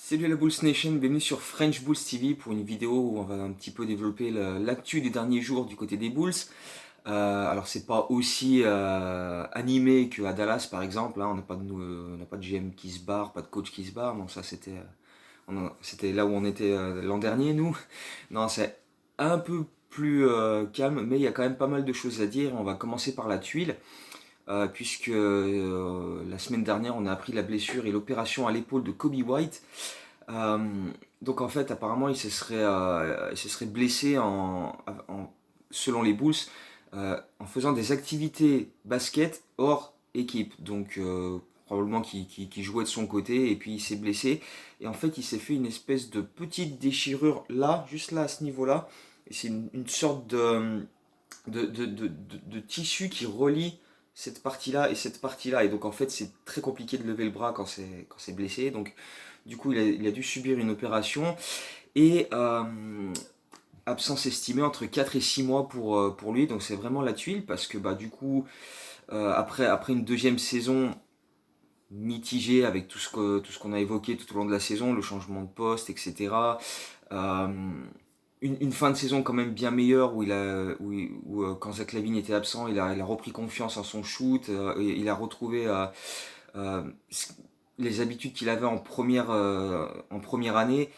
Salut la Bulls Nation, bienvenue sur French Bulls TV pour une vidéo où on va un petit peu développer l'actu des derniers jours du côté des Bulls. Alors c'est pas aussi animé qu'à Dallas par exemple, hein. On n'a pas de GM qui se barre, pas de coach qui se barre, non ça c'était là où on était l'an dernier nous. Non, c'est un peu plus calme, mais il y a quand même pas mal de choses à dire. On va commencer par la tuile, puisque la semaine dernière on a appris la blessure et l'opération à l'épaule de Kobe White. Euh, donc en fait, apparemment, il se serait blessé selon les Bulls, en faisant des activités basket hors équipe. Donc probablement qu'il jouait de son côté et puis il s'est blessé. Et en fait, il s'est fait une espèce de petite déchirure là, juste là à ce niveau-là. Et c'est une sorte de tissu qui relie cette partie-là et cette partie-là. Et donc en fait, c'est très compliqué de lever le bras quand c'est blessé. Donc du coup, il a dû subir une opération et absence estimée entre 4 et 6 mois pour lui. Donc c'est vraiment la tuile parce que bah, du coup, après une deuxième saison mitigée avec tout ce qu'on a évoqué tout au long de la saison, le changement de poste, etc. Euh, une fin de saison quand même bien meilleure où quand Zach LaVine était absent, il a repris confiance en son shoot, et il a retrouvé euh, les habitudes qu'il avait en première année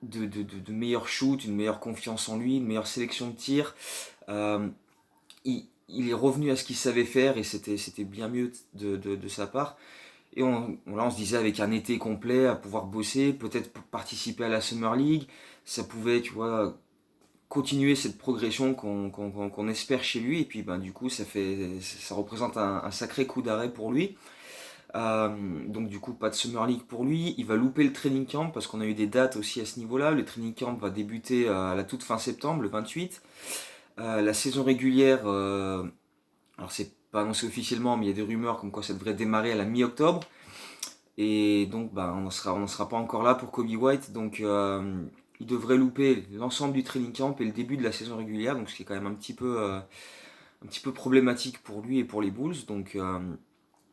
de meilleurs shoots, une meilleure confiance en lui, une meilleure sélection de tirs. Euh, il est revenu à ce qu'il savait faire et c'était bien mieux de sa part. Et là, on se disait avec un été complet à pouvoir bosser, peut-être participer à la Summer League, ça pouvait, tu vois, continuer cette progression qu'on espère chez lui. Et puis, ben, du coup, ça représente un sacré coup d'arrêt pour lui. Euh, donc du coup, pas de Summer League pour lui. Il va louper le training camp parce qu'on a eu des dates aussi à ce niveau-là. Le training camp va débuter à la toute fin septembre, le 28. La saison régulière, alors c'est pas annoncé officiellement, mais il y a des rumeurs comme quoi ça devrait démarrer à la mi-octobre. Et donc, bah, on n'en sera pas encore là pour Kobe White. Donc, il devrait louper l'ensemble du training camp et le début de la saison régulière. Donc, ce qui est quand même un petit peu problématique pour lui et pour les Bulls. Donc,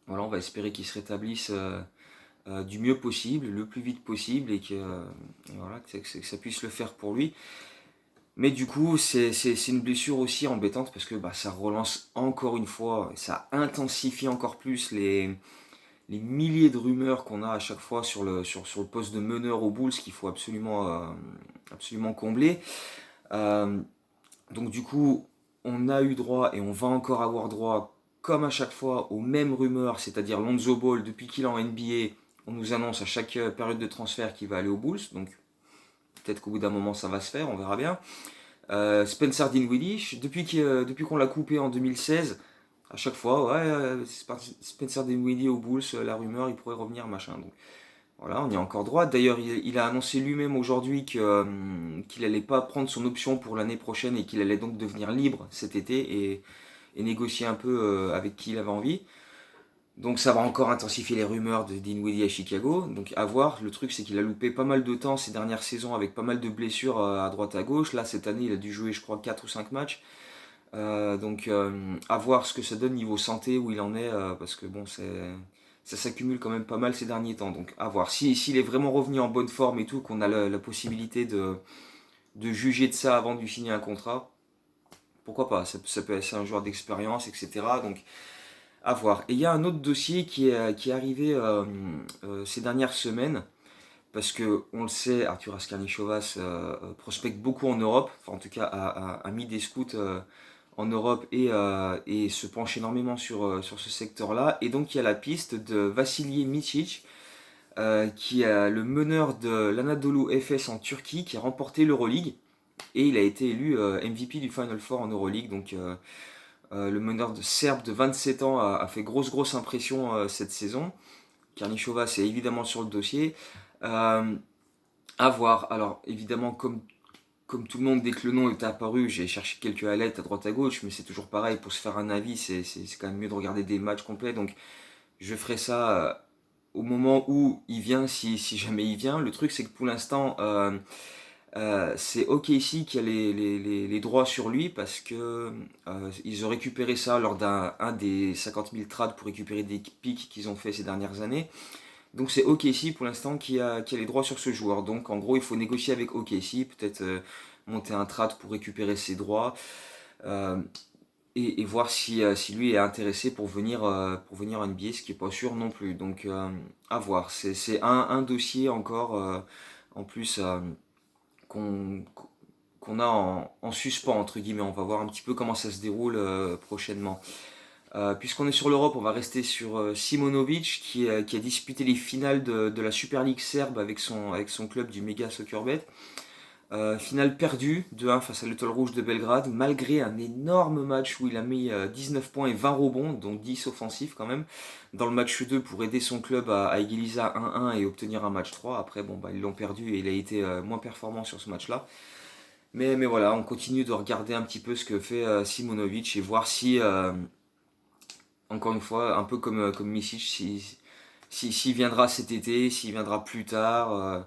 voilà, on va espérer qu'il se rétablisse du mieux possible, le plus vite possible voilà, que ça puisse le faire pour lui. Mais du coup, c'est une blessure aussi embêtante parce que bah, ça relance encore une fois, ça intensifie encore plus les milliers de rumeurs qu'on a à chaque fois sur le poste de meneur aux Bulls qu'il faut absolument combler. Euh, donc du coup, on a eu droit et on va encore avoir droit, comme à chaque fois, aux mêmes rumeurs, c'est-à-dire Lonzo Ball, depuis qu'il est en NBA, on nous annonce à chaque période de transfert qu'il va aller aux Bulls, donc peut-être qu'au bout d'un moment ça va se faire, on verra bien. Spencer Dinwiddie, depuis qu'on l'a coupé en 2016, à chaque fois, ouais, Spencer Dinwiddie aux Bulls, la rumeur, il pourrait revenir, machin. Donc voilà, on y a encore droit. D'ailleurs, il a annoncé lui-même aujourd'hui qu'il allait pas prendre son option pour l'année prochaine et qu'il allait donc devenir libre cet été et négocier un peu avec qui il avait envie. Donc ça va encore intensifier les rumeurs de Dinwiddie à Chicago. Donc à voir. Le truc c'est qu'il a loupé pas mal de temps ces dernières saisons avec pas mal de blessures à droite à gauche. Là cette année il a dû jouer je crois 4 ou 5 matchs. À voir ce que ça donne niveau santé où il en est parce que bon ça s'accumule quand même pas mal ces derniers temps. Donc à voir. S'il est vraiment revenu en bonne forme et tout, qu'on a la possibilité de juger de ça avant de lui signer un contrat, pourquoi pas. Ça peut être un joueur d'expérience, etc. Donc à voir. Et il y a un autre dossier qui est arrivé ces dernières semaines, parce que on le sait, Arthur Askarnichovas prospecte beaucoup en Europe, enfin en tout cas a mis des scouts en Europe et se penche énormément sur ce secteur-là. Et donc il y a la piste de Vasilij Micic, qui est le meneur de l'Anadolu Efes en Turquie, qui a remporté l'Euroleague. Et il a été élu MVP du Final Four en Euroleague, donc le meneur de Serbe de 27 ans a fait grosse impression cette saison. Karnichova, c'est évidemment sur le dossier. Euh, à voir. Alors, évidemment, comme tout le monde, dès que le nom est apparu, j'ai cherché quelques highlights à droite à gauche, mais c'est toujours pareil. Pour se faire un avis, c'est quand même mieux de regarder des matchs complets. Donc, je ferai ça au moment où il vient, si jamais il vient. Le truc, c'est que pour l'instant, c'est OKC qui a les droits sur lui parce que ils ont récupéré ça lors d'un des 50 000 trades pour récupérer des pics qu'ils ont fait ces dernières années. Donc c'est OKC pour l'instant qui a les droits sur ce joueur. Donc en gros, il faut négocier avec OKC, peut-être monter un trade pour récupérer ses droits euh, et voir si lui est intéressé pour venir en NBA, ce qui n'est pas sûr non plus. Donc à voir. C'est un dossier encore en plus qu'on qu'on a en suspens, entre guillemets. On va voir un petit peu comment ça se déroule prochainement. Puisqu'on est sur l'Europe, on va rester sur Simonovic qui a disputé les finales de la Super League serbe avec son club du Mega Soccerbet. Finale perdue 2-1 face à l'Étoile Rouge de Belgrade, malgré un énorme match où il a mis 19 points et 20 rebonds, donc 10 offensifs quand même, dans le match 2 pour aider son club à égaliser à 1-1 et obtenir un match 3. Après, bon, bah, ils l'ont perdu et il a été moins performant sur ce match-là. Mais voilà, on continue de regarder un petit peu ce que fait Simonovic et voir si, encore une fois, un peu comme Misic, s'il viendra cet été, s'il viendra plus tard.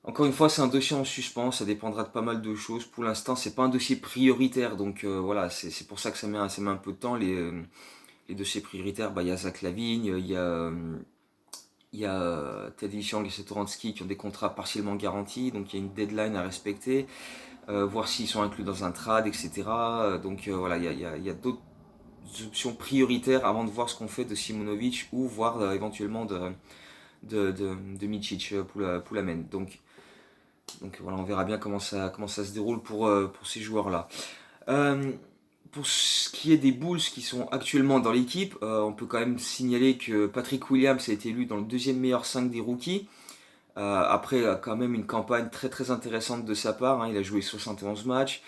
Encore une fois, c'est un dossier en suspens, ça dépendra de pas mal de choses. Pour l'instant, c'est pas un dossier prioritaire, donc voilà, c'est pour ça que ça met un peu de temps. Les dossiers prioritaires, bah, il y a Zach Lavigne, il y a Teddy Chiang et Satoransky qui ont des contrats partiellement garantis, donc il y a une deadline à respecter, voir s'ils sont inclus dans un trade, etc. Donc voilà, il y a d'autres options prioritaires avant de voir ce qu'on fait de Simonovic ou voir éventuellement de Micic pour la main. Donc voilà, on verra bien comment ça se déroule pour ces joueurs-là. Euh, pour ce qui est des Bulls qui sont actuellement dans l'équipe, on peut quand même signaler que Patrick Williams a été élu dans le deuxième meilleur 5 des rookies. Après, quand même une campagne très très intéressante de sa part. Hein. Il a joué 71 matchs,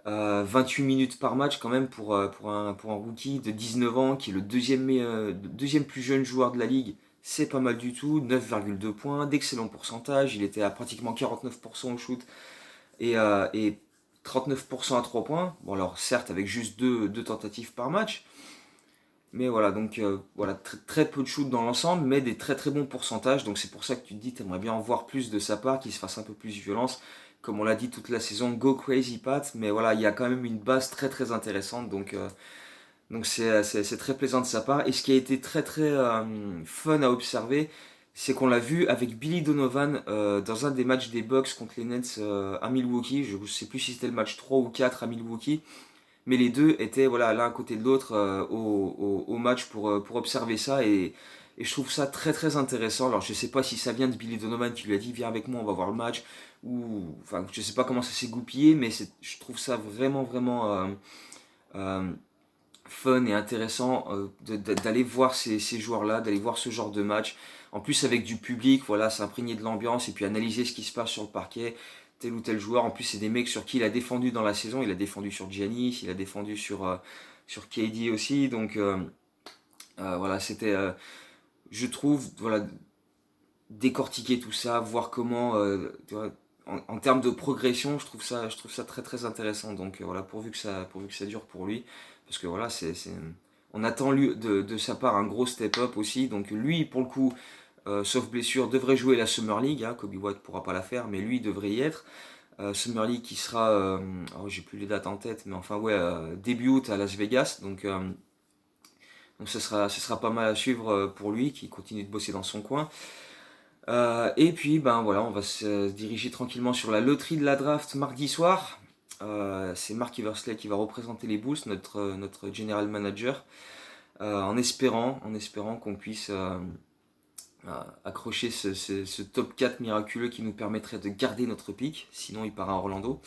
28 minutes par match quand même pour un rookie de 19 ans qui est le deuxième plus jeune joueur de la ligue. C'est pas mal du tout, 9,2 points, d'excellents pourcentages. Il était à pratiquement 49% au shoot et 39% à 3 points. Bon, alors certes, avec juste deux tentatives par match, mais voilà, donc voilà, très peu de shoot dans l'ensemble, mais des très très bons pourcentages. Donc c'est pour ça que tu te dis, tu aimerais bien en voir plus de sa part, qu'il se fasse un peu plus violence. Comme on l'a dit toute la saison, go crazy Pat, mais voilà, il y a quand même une base très très intéressante, donc c'est très plaisant de sa part. Et ce qui a été très très fun à observer, c'est qu'on l'a vu avec Billy Donovan dans un des matchs des Bucks contre les Nets à Milwaukee. Je ne sais plus si c'était le match 3 ou 4 à Milwaukee. Mais les deux étaient voilà, l'un à côté de l'autre au match pour observer ça. Et je trouve ça très très intéressant. Alors je ne sais pas si ça vient de Billy Donovan qui lui a dit viens avec moi, on va voir le match. Ou, enfin, je ne sais pas comment ça s'est goupillé, mais je trouve ça vraiment vraiment euh, fun et intéressant d'aller voir ces joueurs-là, d'aller voir ce genre de match. En plus avec du public, voilà, s'imprégner de l'ambiance et puis analyser ce qui se passe sur le parquet, tel ou tel joueur. En plus c'est des mecs sur qui il a défendu dans la saison, il a défendu sur Giannis, il a défendu sur KD aussi, donc voilà, c'était, je trouve, voilà, décortiquer tout ça, voir comment, tu vois, en termes de progression, je trouve ça très très intéressant. Donc voilà, pourvu que ça dure pour lui, parce que voilà, on attend lui, de sa part un gros step-up aussi. Donc lui, pour le coup, sauf blessure, devrait jouer la Summer League. Hein, Kobe White pourra pas la faire, mais lui devrait y être. Summer League qui sera, oh, j'ai plus les dates en tête, mais enfin ouais, début août à Las Vegas. Donc ce sera pas mal à suivre pour lui, qui continue de bosser dans son coin. Et puis, ben voilà, on va se diriger tranquillement sur la loterie de la draft mardi soir. C'est Mark Eversley qui va représenter les Bulls, notre general manager, en espérant qu'on puisse accrocher ce top 4 miraculeux qui nous permettrait de garder notre pick. Sinon, il part à Orlando.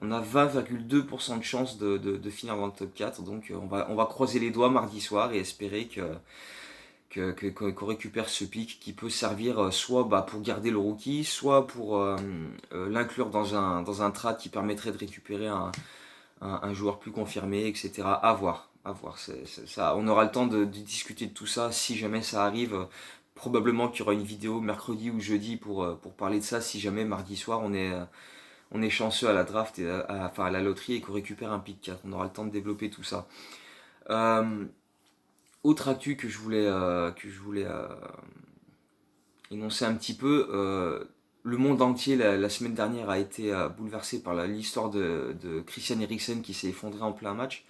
On a 20,2% de chance de finir dans le top 4. Donc, on va croiser les doigts mardi soir et espérer qu'on récupère ce pic qui peut servir soit bah, pour garder le rookie, soit pour l'inclure dans un trade qui permettrait de récupérer un joueur plus confirmé, etc. À voir. À voir. Ça, on aura le temps de discuter de tout ça si jamais ça arrive. Probablement qu'il y aura une vidéo mercredi ou jeudi pour parler de ça si jamais mardi soir on est chanceux à la draft, enfin à la loterie et qu'on récupère un pick 4. On aura le temps de développer tout ça. Autre actu que je voulais énoncer un petit peu, le monde entier la semaine dernière a été bouleversé par l'histoire de Christian Eriksen qui s'est effondré en plein match.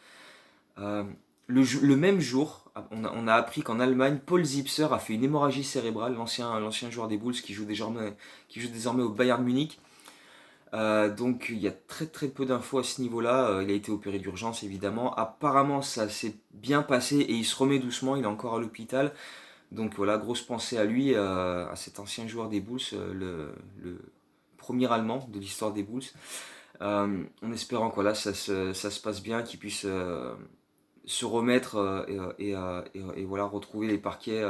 le même jour, on a appris qu'en Allemagne, Paul Zipser a fait une hémorragie cérébrale, l'ancien joueur des Bulls qui joue désormais au Bayern Munich. Donc il y a très très peu d'infos à ce niveau-là. Il a été opéré d'urgence évidemment. Apparemment ça s'est bien passé et il se remet doucement, il est encore à l'hôpital. Donc voilà, grosse pensée à lui, à cet ancien joueur des Bulls, le premier Allemand de l'histoire des Bulls. En espérant que voilà, ça se passe bien, qu'il puisse se remettre et voilà, retrouver les parquets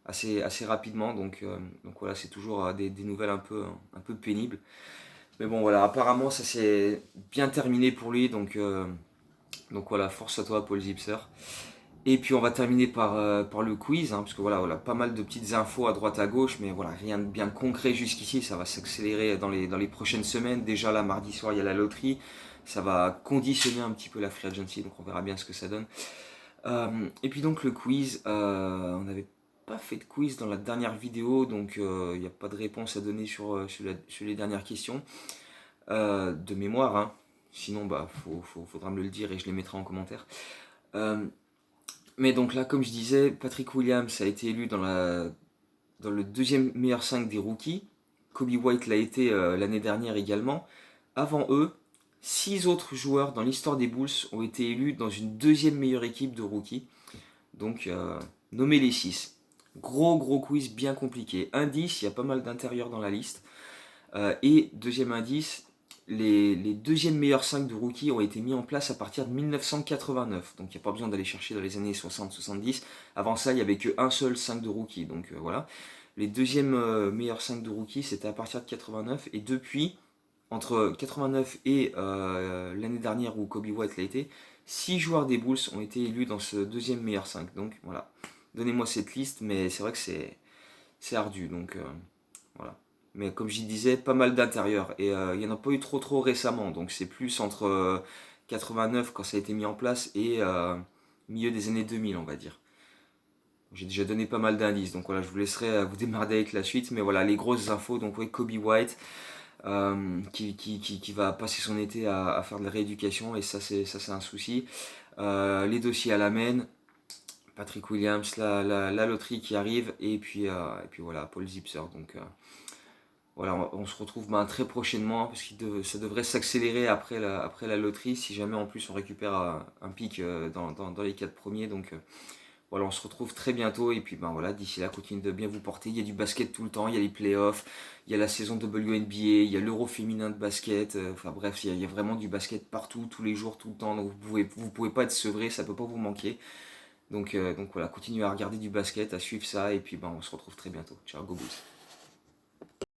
assez rapidement. Donc voilà, c'est toujours des nouvelles un peu pénibles. Mais bon, voilà, apparemment, ça s'est bien terminé pour lui. Donc voilà, force à toi, Paul Zipser. Et puis on va terminer par le quiz, parce que voilà, pas mal de petites infos à droite à gauche, mais voilà, rien de bien concret jusqu'ici. Ça va s'accélérer dans les prochaines semaines. Déjà là, mardi soir, il y a la loterie. Ça va conditionner un petit peu la free agency, donc on verra bien ce que ça donne. Et puis donc le quiz, on n'avait pas fait de quiz dans la dernière vidéo, donc il n'y a pas de réponse à donner sur les dernières questions. De mémoire, hein. Sinon bah faudra me le dire et je les mettrai en commentaire. Mais donc là, comme je disais, Patrick Williams a été élu dans le deuxième meilleur 5 des rookies. Kobe White l'a été l'année dernière également. Avant eux, 6 autres joueurs dans l'histoire des Bulls ont été élus dans une deuxième meilleure équipe de rookies. Donc nommez les 6. Gros quiz bien compliqué. Indice, il y a pas mal d'intérieurs dans la liste. Et deuxième indice, les deuxièmes meilleurs 5 de rookies ont été mis en place à partir de 1989. Donc il n'y a pas besoin d'aller chercher dans les années 60-70. Avant ça, il n'y avait qu'un seul 5 de rookies. Donc voilà. Les deuxièmes meilleurs 5 de rookies, c'était à partir de 89. Et depuis, entre 89 et l'année dernière où Kobe White l'a été, 6 joueurs des Bulls ont été élus dans ce deuxième meilleur 5. Donc voilà. Donnez-moi cette liste, mais c'est vrai que c'est ardu. Donc voilà. Mais comme je disais, pas mal d'intérieurs. Et il n'y en a pas eu trop récemment. Donc c'est plus entre 89 quand ça a été mis en place et milieu des années 2000, on va dire. J'ai déjà donné pas mal d'indices. Donc voilà, je vous laisserai vous démerder avec la suite. Mais voilà, les grosses infos. Donc oui, Kobe White qui va passer son été à faire de la rééducation. Et ça, c'est un souci. Les dossiers à la main. Patrick Williams, la loterie qui arrive. Et puis voilà, Paul Zipser. Donc voilà, on se retrouve très prochainement parce que ça devrait s'accélérer après la loterie si jamais en plus on récupère un pic dans les 4 premiers. Donc voilà, on se retrouve très bientôt et puis voilà, d'ici là, continuez de bien vous porter. Il y a du basket tout le temps, il y a les playoffs, il y a la saison WNBA, il y a l'Euro féminin de basket. Enfin bref, il y a vraiment du basket partout, tous les jours, tout le temps. Donc vous pouvez pas être sevré, ça peut pas vous manquer. Donc voilà, continuez à regarder du basket, à suivre ça et puis on se retrouve très bientôt. Ciao, go Bulls.